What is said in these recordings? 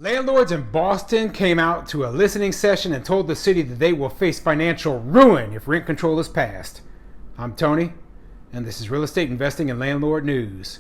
Landlords in Boston came out to a listening session and told the city that they will face financial ruin if rent control is passed. I'm Tony, and this is Real Estate Investing and Landlord News.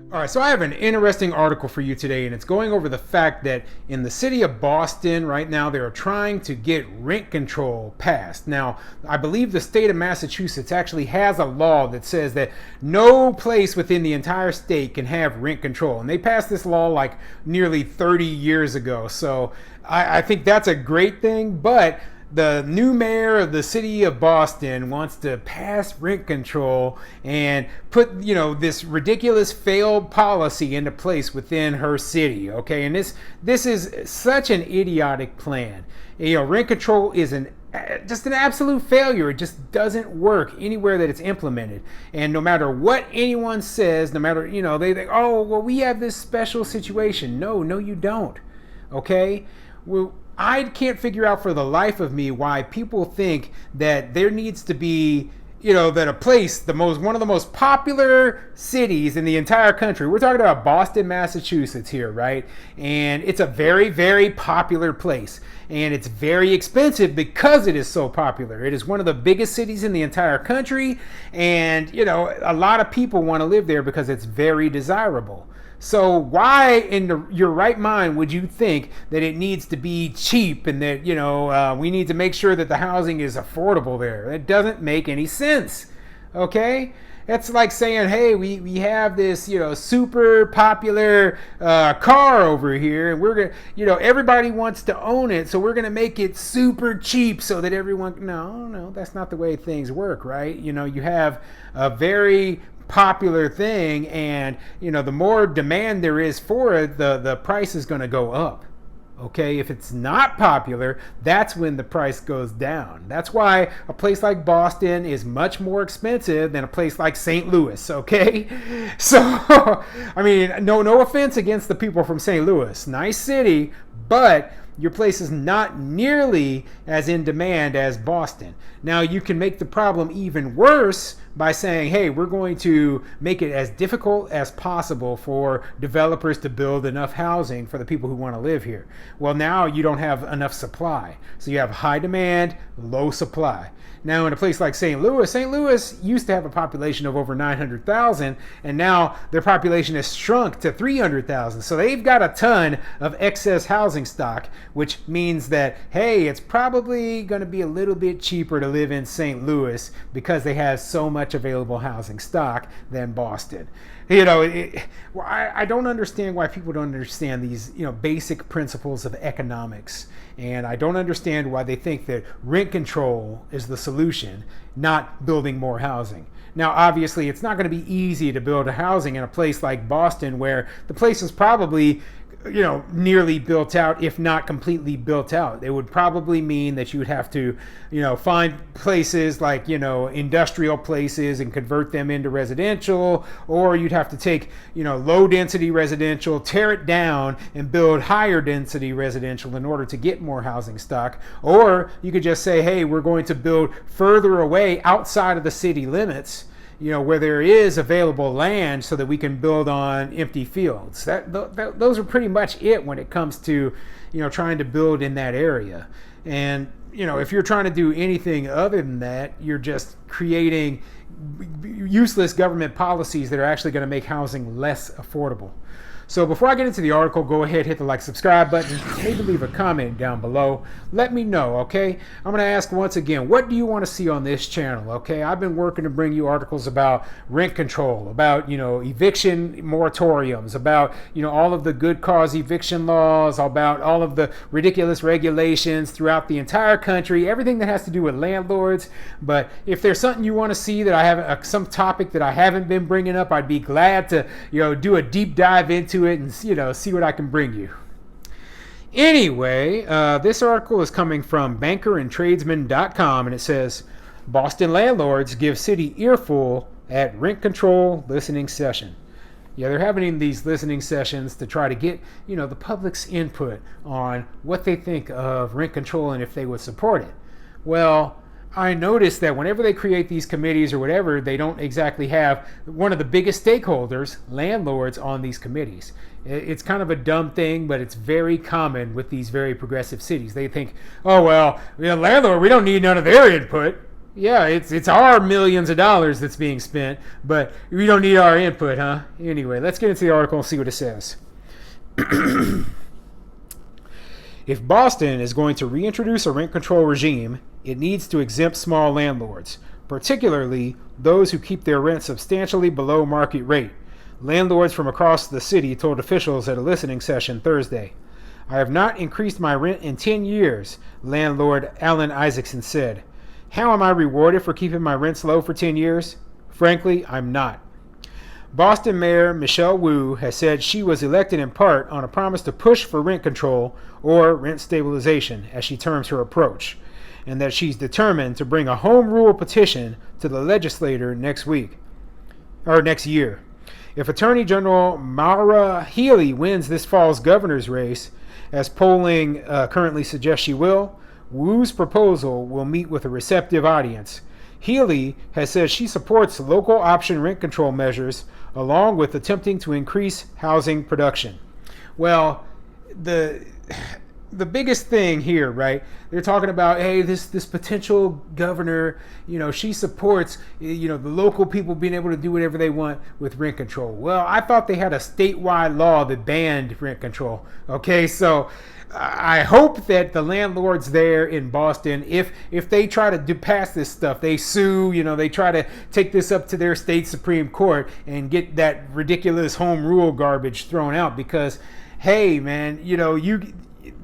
All right, so I have an interesting article for you today, and it's going over the fact that in the city of Boston right now, they are trying to get rent control passed. Now, I believe the state of Massachusetts actually has a law that says that no place within the entire state can have rent control. And they passed this law like nearly 30 years ago. So I think that's a great thing, but the new mayor of the city of Boston wants to pass rent control and put, this ridiculous failed policy into place within her city. Okay, and this is such an idiotic plan. Rent control is just an absolute failure. It just doesn't work anywhere that it's implemented. And no matter what anyone says, no matter, they think, oh, well, we have this special situation. No, you don't. Okay? Well, I can't figure out for the life of me why people think that there needs to be, that a place, one of the most popular cities in the entire country. We're talking about Boston, Massachusetts here, right? And it's a very, very popular place. And it's very expensive because it is so popular. It is one of the biggest cities in the entire country. And, a lot of people want to live there because it's very desirable. So why in your right mind would you think that it needs to be cheap and that, we need to make sure that the housing is affordable there? It doesn't make any sense, okay? That's like saying, hey, we have this, super popular car over here, and we're going to, everybody wants to own it, so we're going to make it super cheap so that everyone, no, that's not the way things work, right? You have a very popular thing, and the more demand there is for it, the price is going to go up. Okay, if it's not popular, that's when the price goes down. That's why a place like Boston is much more expensive than a place like St. Louis. Okay, so I mean, no offense against the people from St. Louis, nice city, but your place is not nearly as in demand as Boston. Now, you can make the problem even worse by saying, hey, we're going to make it as difficult as possible for developers to build enough housing for the people who want to live here. Well, now you don't have enough supply. So you have high demand, low supply. Now, in a place like St. Louis used to have a population of over 900,000, and now their population has shrunk to 300,000. So they've got a ton of excess housing stock, which means that, hey, it's probably going to be a little bit cheaper to live in St. Louis because they have so much available housing stock than Boston. I don't understand why people don't understand these, basic principles of economics. And I don't understand why they think that rent control is the solution, not building more housing. Now, obviously, it's not going to be easy to build a housing in a place like Boston, where the place is probably nearly built out, if not completely built out. It would probably mean that you would have to, find places like, industrial places and convert them into residential, or you'd have to take, low density residential, tear it down and build higher density residential in order to get more housing stock. Or you could just say, hey, we're going to build further away outside of the city limits, where there is available land so that we can build on empty fields. Those are pretty much it when it comes to, trying to build in that area. And, if you're trying to do anything other than that, you're just creating useless government policies that are actually going to make housing less affordable. So before I get into the article, go ahead, hit the like, subscribe button, maybe leave a comment down below. Let me know, okay? I'm going to ask once again, what do you want to see on this channel, okay? I've been working to bring you articles about rent control, about, eviction moratoriums, about, all of the good cause eviction laws, about all of the ridiculous regulations throughout the entire country, everything that has to do with landlords. But if there's something you want to see that I haven't, some topic that I haven't been bringing up, I'd be glad to, do a deep dive into it and see what I can bring you. Anyway, this article is coming from bankerandtradesman.com, and it says, Boston landlords give city earful at rent control listening session. Yeah, they're having these listening sessions to try to get, the public's input on what they think of rent control and if they would support it. Well, I noticed that whenever they create these committees or whatever, they don't exactly have one of the biggest stakeholders, landlords, on these committees. It's kind of a dumb thing, but it's very common with these very progressive cities. They think, oh, well, landlord, we don't need none of their input. Yeah, it's our millions of dollars that's being spent, but we don't need our input, huh? Anyway, let's get into the article and see what it says. If Boston is going to reintroduce a rent control regime, it needs to exempt small landlords, particularly those who keep their rent substantially below market rate. Landlords from across the city told officials at a listening session Thursday. I have not increased my rent in 10 years, landlord Alan Isaacson said. How am I rewarded for keeping my rents low for 10 years? Frankly, I'm not. Boston Mayor Michelle Wu has said she was elected in part on a promise to push for rent control, or rent stabilization, as she terms her approach, and that she's determined to bring a home rule petition to the legislature next year. If Attorney General Maura Healey wins this fall's governor's race, as polling currently suggests she will, Wu's proposal will meet with a receptive audience. Healey has said she supports local option rent control measures along with attempting to increase housing production. Well, the biggest thing here, right? They're talking about, hey, this potential governor, she supports, the local people being able to do whatever they want with rent control. Well, I thought they had a statewide law that banned rent control. Okay, so I hope that the landlords there in Boston, if they try to pass this stuff, they sue, they try to take this up to their state Supreme Court and get that ridiculous home rule garbage thrown out, because, hey, man,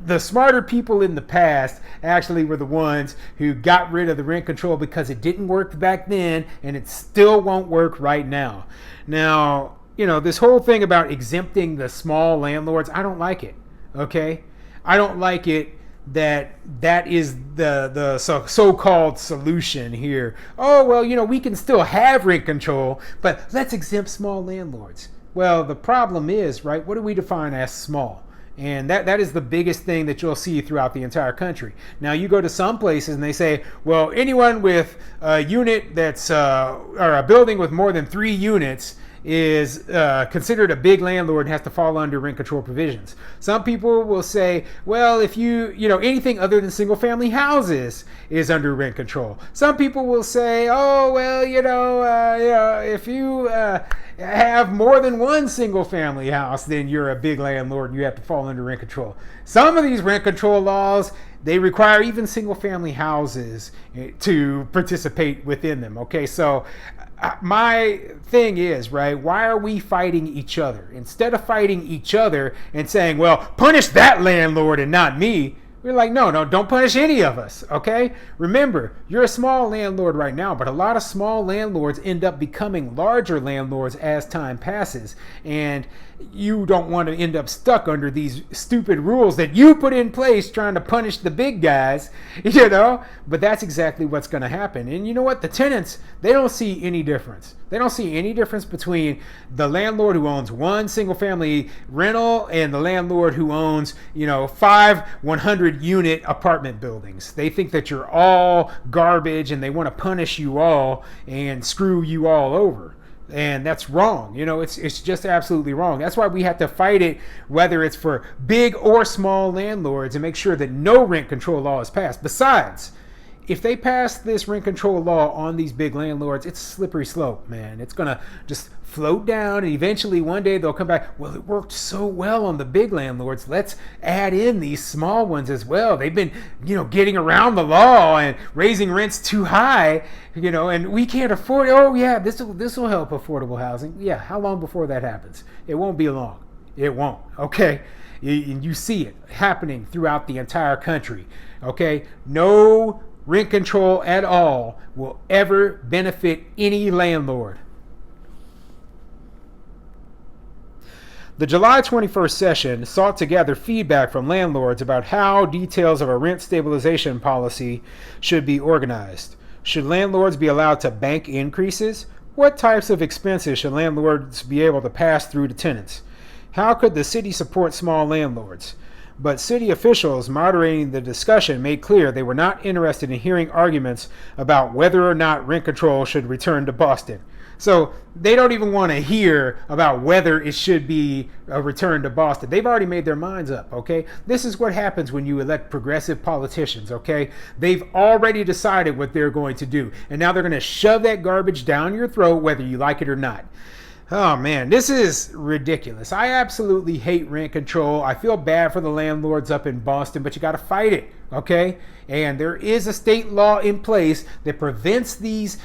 the smarter people in the past actually were the ones who got rid of the rent control because it didn't work back then and it still won't work right now. Now, this whole thing about exempting the small landlords, I don't like it, okay? I don't like it that is the so-called solution here. Oh, well, we can still have rent control, but let's exempt small landlords. Well, the problem is, right, what do we define as small? And that is the biggest thing that you'll see throughout the entire country. Now, you go to some places and they say, well, anyone with a unit that's, or a building with more than 3 units is considered a big landlord and has to fall under rent control provisions. Some people will say, well, if anything other than single family houses is under rent control. Some people will say, oh, well, if you have more than one single family house, then you're a big landlord and you have to fall under rent control. Some of these rent control laws, they require even single family houses to participate within them. Okay, so my thing is, right, why are we fighting each other? Instead of fighting each other and saying, well, punish that landlord and not me, we're like, no, don't punish any of us, okay? Remember, you're a small landlord right now, but a lot of small landlords end up becoming larger landlords as time passes. And you don't want to end up stuck under these stupid rules that you put in place trying to punish the big guys, But that's exactly what's going to happen. And you know what? The tenants, they don't see any difference. They don't see any difference between the landlord who owns one single family rental and the landlord who owns, 5 100-unit apartment buildings. They think that you're all garbage and they want to punish you all and screw you all over. And that's wrong. It's just absolutely wrong. That's why we have to fight it, whether it's for big or small landlords, and make sure that no rent control law is passed. Besides, if they pass this rent control law on these big landlords, it's a slippery slope, man. It's going to just float down, and eventually one day they'll come back, well, it worked so well on the big landlords. Let's add in these small ones as well. They've been, getting around the law and raising rents too high, and we can't afford it. Oh, yeah, this will help affordable housing. Yeah, how long before that happens? It won't be long. It won't, okay? You see it happening throughout the entire country, okay? No rent control at all will ever benefit any landlord. The July 21st session sought to gather feedback from landlords about how details of a rent stabilization policy should be organized. Should landlords be allowed to bank increases? What types of expenses should landlords be able to pass through to tenants? How could the city support small landlords? but city officials moderating the discussion made clear they were not interested in hearing arguments about whether or not rent control should return to Boston. So they don't even want to hear about whether it should be a return to Boston. They've already made their minds up, okay? This is what happens when you elect progressive politicians, okay? They've already decided what they're going to do, and now they're going to shove that garbage down your throat whether you like it or not. Oh man, this is ridiculous. I absolutely hate rent control. I feel bad for the landlords up in Boston, but you got to fight it, okay? And there is a state law in place that prevents these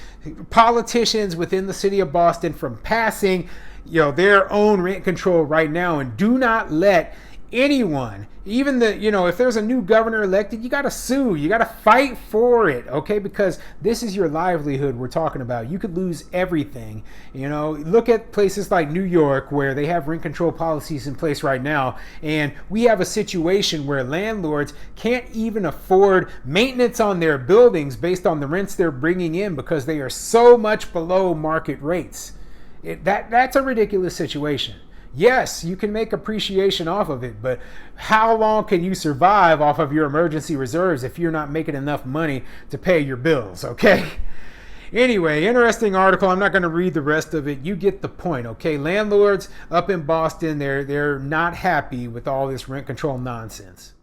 politicians within the city of Boston from passing, their own rent control right now. And do not let anyone, even if there's a new governor elected, you got to sue, you got to fight for it, okay? Because this is your livelihood we're talking about. You could lose everything. Look at places like New York where they have rent control policies in place right now, and we have a situation where landlords can't even afford maintenance on their buildings based on the rents they're bringing in because they are so much below market rates. That's a ridiculous situation. Yes, you can make appreciation off of it, but how long can you survive off of your emergency reserves if you're not making enough money to pay your bills, okay? Anyway, interesting article. I'm not going to read the rest of it. You get the point, okay? Landlords up in Boston, they're not happy with all this rent control nonsense.